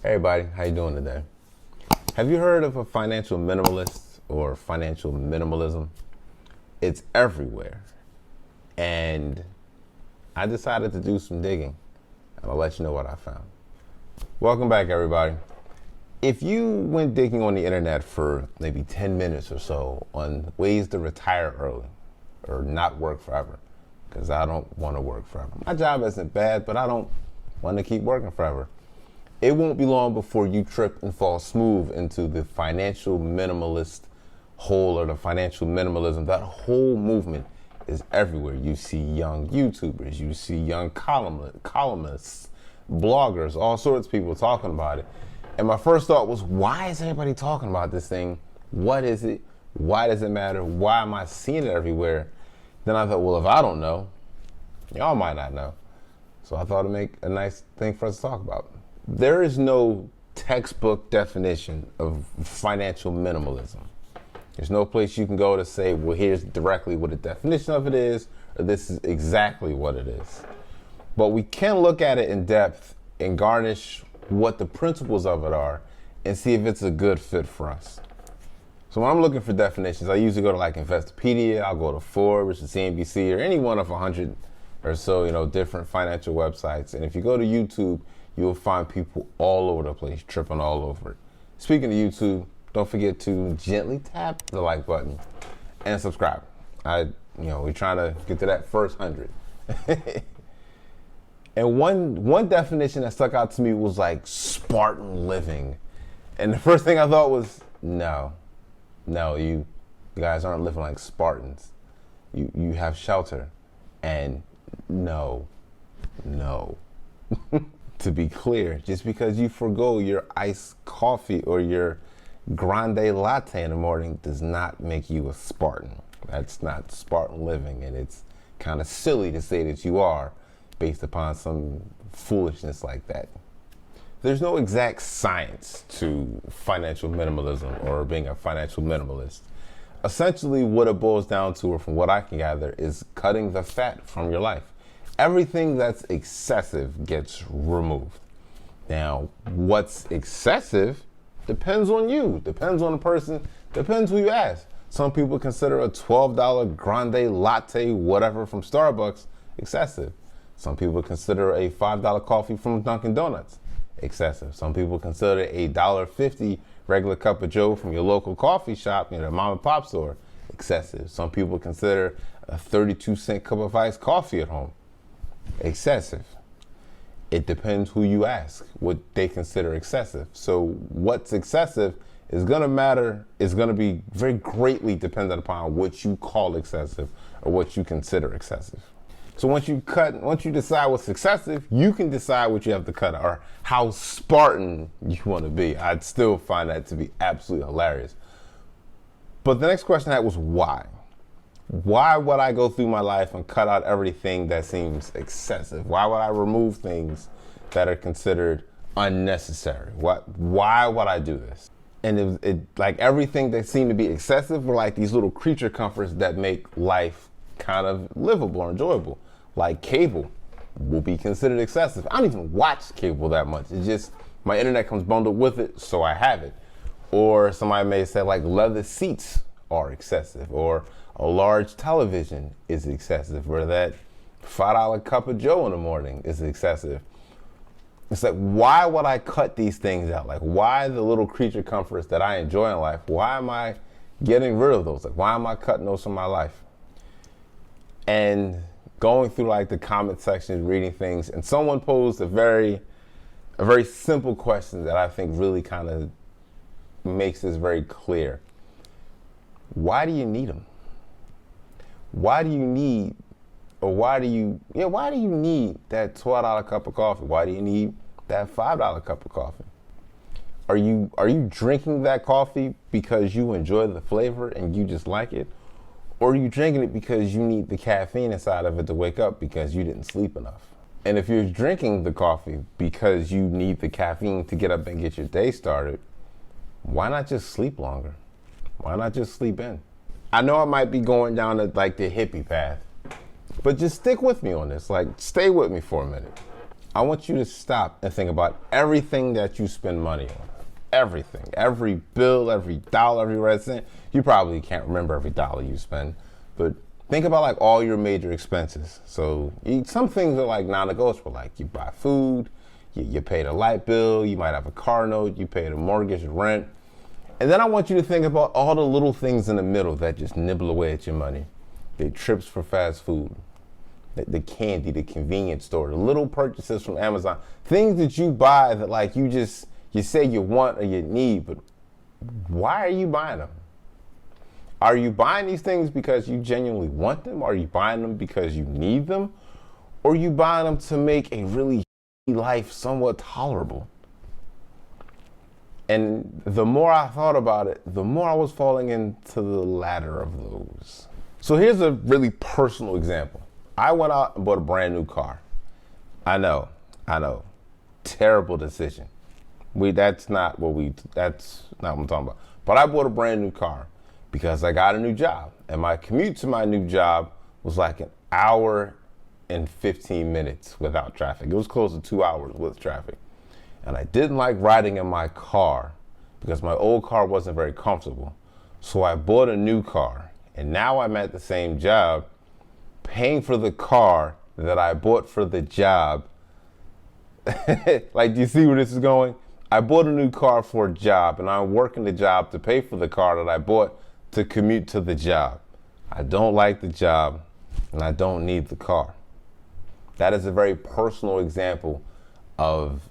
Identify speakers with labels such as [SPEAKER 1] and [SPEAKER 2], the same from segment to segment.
[SPEAKER 1] Hey everybody, how you doing today? Have you heard of a financial minimalist or financial minimalism? It's everywhere. And I decided to do some digging, and I'll let you know what I found. Welcome back, everybody. If you went digging on the internet for maybe 10 minutes or so on ways to retire early or not work forever, because I don't want to work forever. My job isn't bad, but I don't want to keep working forever. It won't be long before you trip and fall smooth into the financial minimalist hole or the financial minimalism. That whole movement is everywhere. You see young YouTubers, you see young columnists, bloggers, all sorts of people talking about it. And my first thought was, why is everybody talking about this thing? What is it? Why does it matter? Why am I seeing it everywhere? Then I thought, well, if I don't know, y'all might not know. So I thought it'd make a nice thing for us to talk about. There is no textbook definition of financial minimalism. There's no place you can go to say, well, here's directly what the definition of it is, or this is exactly what it is. But we can look at it in depth and garnish what the principles of it are and see if it's a good fit for us. So when I'm looking for definitions, I usually go to like Investopedia, I'll go to Forbes or CNBC or any one of 100 or so, different financial websites. And if you go to YouTube, you'll find people all over the place tripping all over it. Speaking of YouTube, don't forget to gently tap the like button and subscribe. We're trying to get to that first 100. And one definition that stuck out to me was like Spartan living. And the first thing I thought was, no, you guys aren't living like Spartans. You have shelter. And no. To be clear, just because you forgo your iced coffee or your grande latte in the morning does not make you a Spartan. That's not Spartan living, and it's kind of silly to say that you are based upon some foolishness like that. There's no exact science to financial minimalism or being a financial minimalist. Essentially, what it boils down to, or from what I can gather, is cutting the fat from your life. Everything that's excessive gets removed. Now, what's excessive depends on you, depends on the person, depends who you ask. Some people consider a $12 grande latte, whatever, from Starbucks excessive. Some people consider a $5 coffee from Dunkin' Donuts excessive. Some people consider a $1.50 regular cup of joe from your local coffee shop, the mom and pop store, excessive. Some people consider a 32-cent cup of iced coffee at home excessive. It depends who you ask what they consider excessive. So what's excessive is going to matter, is going to be very greatly dependent upon what you call excessive or what you consider excessive. So once you decide what's excessive, you can decide what you have to cut or how Spartan you want to be. I'd still find that to be absolutely hilarious. But the next question I had was why? Why would I go through my life and cut out everything that seems excessive? Why would I remove things that are considered unnecessary? Why would I do this? And it like everything that seemed to be excessive were like these little creature comforts that make life kind of livable or enjoyable. Like cable will be considered excessive. I don't even watch cable that much. It's just my internet comes bundled with it, so I have it. Or somebody may say like leather seats are excessive, or a large television is excessive, or that $5 cup of joe in the morning is excessive. It's like, why would I cut these things out? Like, why the little creature comforts that I enjoy in life? Why am I getting rid of those? Like, why am I cutting those from my life? And going through like the comment section, reading things, and someone posed a very simple question that I think really kind of makes this very clear. Why do you need them? Why do you need that $12 cup of coffee? Why do you need that $5 cup of coffee? Are you drinking that coffee because you enjoy the flavor and you just like it? Or are you drinking it because you need the caffeine inside of it to wake up because you didn't sleep enough? And if you're drinking the coffee because you need the caffeine to get up and get your day started, why not just sleep longer? Why not just sleep in? I know I might be going down the hippie path, but just stick with me on this. Like, stay with me for a minute. I want you to stop and think about everything that you spend money on. Everything, every bill, every dollar, every red cent. You probably can't remember every dollar you spend, but think about like all your major expenses. So some things are like non-negotiable, like you buy food, you pay the light bill, you might have a car note, you pay the mortgage, rent. And then I want you to think about all the little things in the middle that just nibble away at your money. The trips for fast food, the candy, the convenience store, the little purchases from Amazon, things that you buy that like you say you want or you need, but why are you buying them? Are you buying these things because you genuinely want them? Are you buying them because you need them? Or are you buying them to make a really life somewhat tolerable? And the more I thought about it, the more I was falling into the latter of those. So here's a really personal example. I went out and bought a brand new car. I know. Terrible decision. That's not what I'm talking about. But I bought a brand new car because I got a new job. And my commute to my new job was like an hour and 15 minutes without traffic. It was close to 2 hours with traffic. And I didn't like riding in my car because my old car wasn't very comfortable. So I bought a new car. And now I'm at the same job, paying for the car that I bought for the job. Like, do you see where this is going? I bought a new car for a job, and I'm working the job to pay for the car that I bought to commute to the job. I don't like the job, and I don't need the car. That is a very personal example of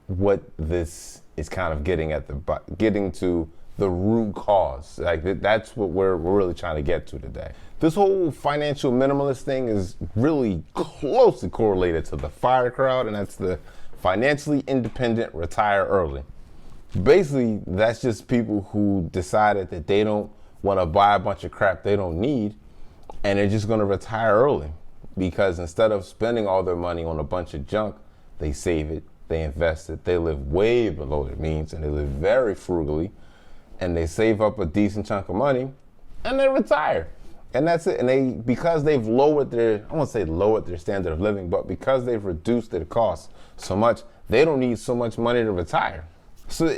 [SPEAKER 1] what this is kind of getting to the root cause. Like that's what we're really trying to get to today. This whole financial minimalist thing is really closely correlated to the FIRE crowd, and that's the financially independent, retire early. Basically, that's just people who decided that they don't want to buy a bunch of crap they don't need, and they're just going to retire early because instead of spending all their money on a bunch of junk, they save it, they invest it, they live way below their means, and they live very frugally, and they save up a decent chunk of money, and they retire. And that's it. And because they've lowered their standard of living, but because they've reduced their costs so much, they don't need so much money to retire. So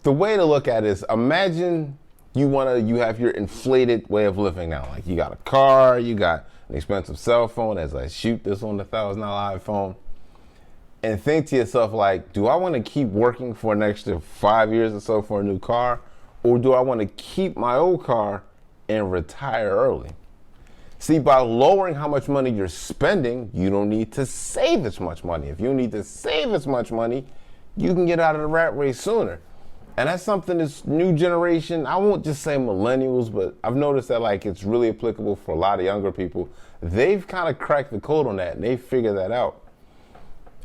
[SPEAKER 1] the way to look at it is, imagine you have your inflated way of living now. Like you got a car, you got an expensive cell phone, as I shoot this on the $1,000 iPhone. And think to yourself, like, do I want to keep working for an extra 5 years or so for a new car? Or do I want to keep my old car and retire early? See, by lowering how much money you're spending, you don't need to save as much money. If you need to save as much money, you can get out of the rat race sooner. And that's something this new generation, I won't just say millennials, but I've noticed that like it's really applicable for a lot of younger people. They've kind of cracked the code on that and they figured that out.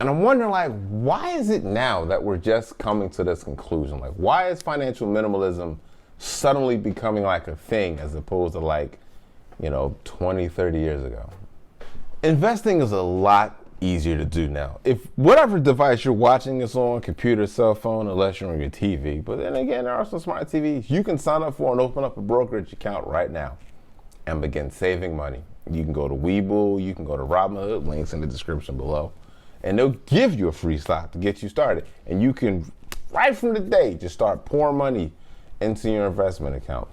[SPEAKER 1] And I'm wondering, like, why is it now that we're just coming to this conclusion? Like, why is financial minimalism suddenly becoming like a thing as opposed to like, 20, 30 years ago? Investing is a lot easier to do now. If whatever device you're watching this on, computer, cell phone, unless you're on your TV, but then again, there are some smart TVs, you can sign up for and open up a brokerage account right now and begin saving money. You can go to Webull, you can go to Robinhood, links in the description below. And they'll give you a free stock to get you started. And you can, right from the day, just start pouring money into your investment account.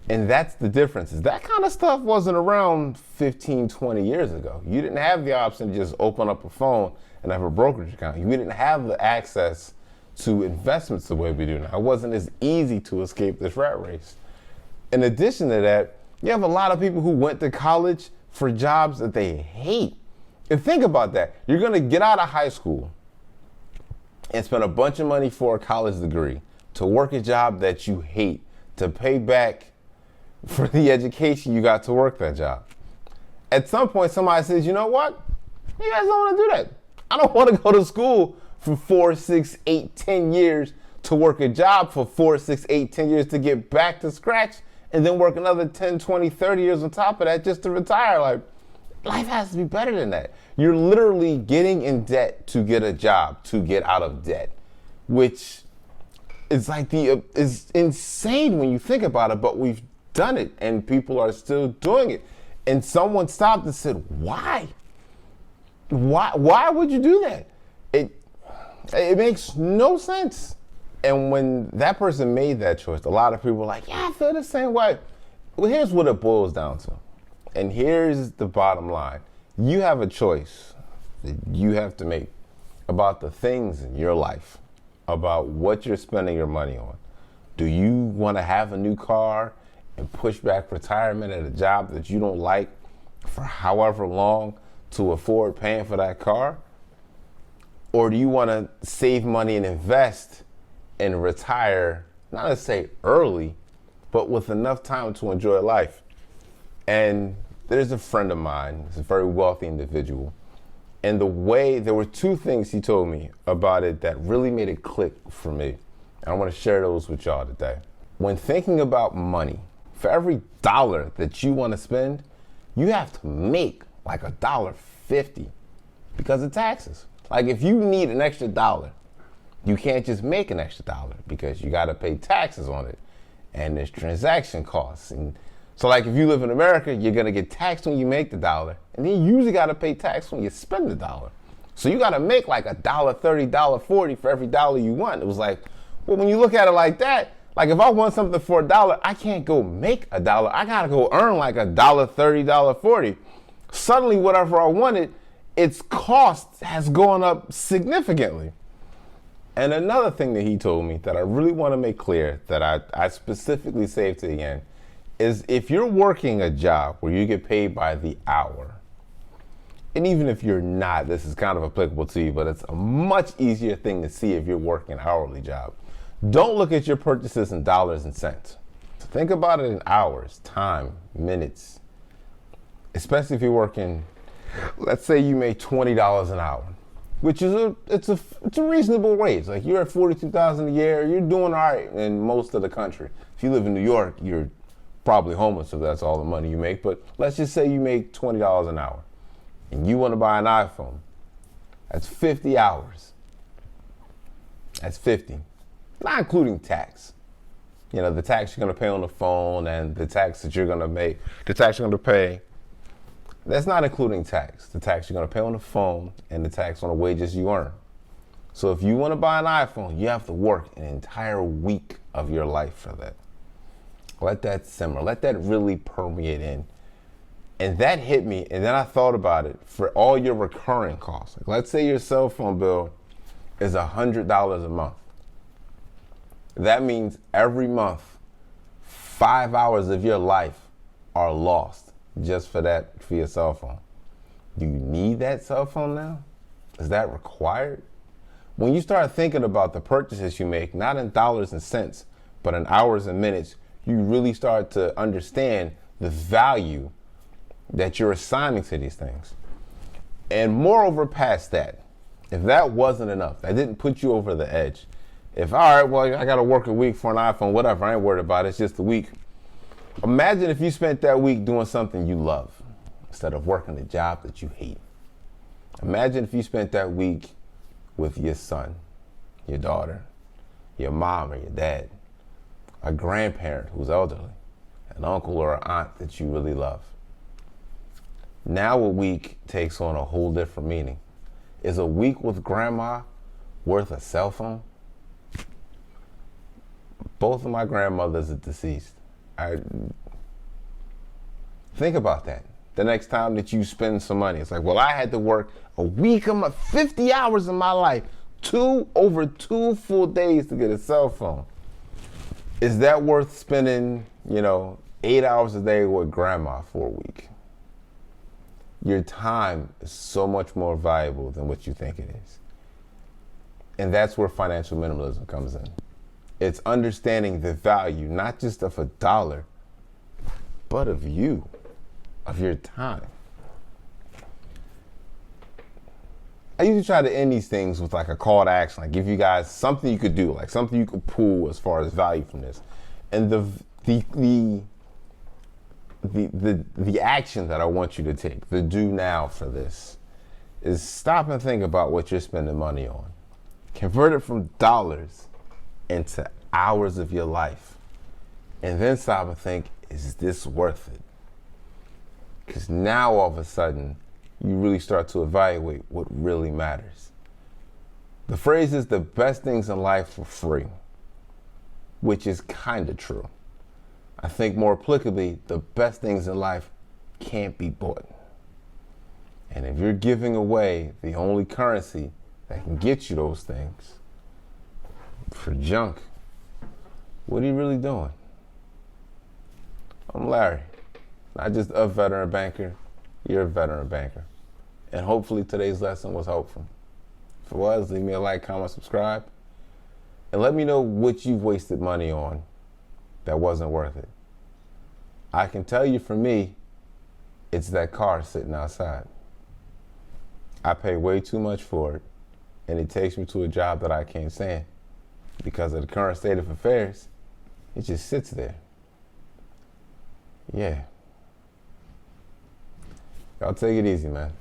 [SPEAKER 1] And that's the difference. Is that kind of stuff wasn't around 15, 20 years ago. You didn't have the option to just open up a phone and have a brokerage account. You didn't have the access to investments the way we do now. It wasn't as easy to escape this rat race. In addition to that, you have a lot of people who went to college for jobs that they hate. And think about that. You're going to get out of high school and spend a bunch of money for a college degree to work a job that you hate, to pay back for the education you got to work that job. At some point, somebody says, you know what? You guys don't want to do that. I don't want to go to school for 4, 6, 8, 10 years to work a job for 4, 6, 8, 10 years to get back to scratch and then work another 10, 20, 30 years on top of that just to retire. Like, life has to be better than that. You're literally getting in debt to get a job, to get out of debt, which is like is insane when you think about it, but we've done it and people are still doing it. And someone stopped and said, why? Why would you do that? It makes no sense. And when that person made that choice, a lot of people were like, yeah, I feel the same way. Well, here's what it boils down to. And here's the bottom line. You have a choice that you have to make about the things in your life, about what you're spending your money on. Do you want to have a new car and push back retirement at a job that you don't like for however long to afford paying for that car? Or do you want to save money and invest and retire, not to say early, but with enough time to enjoy life? And there's a friend of mine, he's a very wealthy individual. And there were two things he told me about it that really made it click for me. And I want to share those with y'all today. When thinking about money, for every dollar that you want to spend, you have to make like $1.50 because of taxes. Like if you need an extra dollar, you can't just make an extra dollar because you got to pay taxes on it. And there's transaction costs. And so like if you live in America, you're going to get taxed when you make the dollar. And then you usually got to pay tax when you spend the dollar. So you got to make like $1.30, $1.40 for every dollar you want. It was like, well, when you look at it like that, like if I want something for $1, I can't go make $1. I got to go earn like $1.30, $1.40. Suddenly, whatever I wanted, its cost has gone up significantly. And another thing that he told me that I really want to make clear that I specifically saved to the end is if you're working a job where you get paid by the hour, and even if you're not, this is kind of applicable to you, but it's a much easier thing to see if you're working an hourly job. Don't look at your purchases in dollars and cents. Think about it in hours, time, minutes, especially if you're working, let's say you make $20 an hour, which is it's a reasonable wage. Like you're at $42,000 a year, you're doing all right in most of the country. If you live in New York, you're probably homeless if that's all the money you make, but let's just say you make $20 an hour and you want to buy an iPhone. That's 50 hours. That's 50, not including tax. You know, the tax you're going to pay on the phone and the tax that you're going to make, the tax you're going to pay, that's not including tax. The tax you're going to pay on the phone and the tax on the wages you earn. So if you want to buy an iPhone, you have to work an entire week of your life for that. Let that simmer. Let that really permeate in. And that hit me, and then I thought about it for all your recurring costs. Like let's say your cell phone bill is $100 a month. That means every month, 5 hours of your life are lost just for your cell phone. Do you need that cell phone now? Is that required? When you start thinking about the purchases you make, not in dollars and cents, but in hours and minutes, you really start to understand the value that you're assigning to these things. And moreover, past that, if that wasn't enough, that didn't put you over the edge. If, all right, well, I got to work a week for an iPhone, whatever, I ain't worried about it, it's just a week. Imagine if you spent that week doing something you love instead of working a job that you hate. Imagine if you spent that week with your son, your daughter, your mom or your dad, a grandparent who's elderly, an uncle or an aunt that you really love. Now a week takes on a whole different meaning. Is a week with grandma worth a cell phone? Both of my grandmothers are deceased. Think about that. The next time that you spend some money, it's like, well, I had to work a week of 50 hours of my life, over 2 full days to get a cell phone. Is that worth spending, 8 hours a day with grandma for a week? Your time is so much more valuable than what you think it is. And that's where financial minimalism comes in. It's understanding the value, not just of a dollar, but of you, of your time. I usually try to end these things with like a call to action, like give you guys something you could do, like something you could pull as far as value from this. And the action that I want you to take, the do now for this, is stop and think about what you're spending money on. Convert it from dollars into hours of your life. And then stop and think, is this worth it? Because now all of a sudden, you really start to evaluate what really matters. The phrase is the best things in life for free, which is kind of true. I think more applicably, the best things in life can't be bought. And if you're giving away the only currency that can get you those things for junk, what are you really doing? I'm Larry, not just a veteran banker, you're a veteran banker. And hopefully today's lesson was helpful. If it was, leave me a like, comment, subscribe, and let me know what you've wasted money on that wasn't worth it. I can tell you for me, it's that car sitting outside. I pay way too much for it, and it takes me to a job that I can't stand. Because of the current state of affairs, it just sits there. Yeah. Y'all take it easy, man.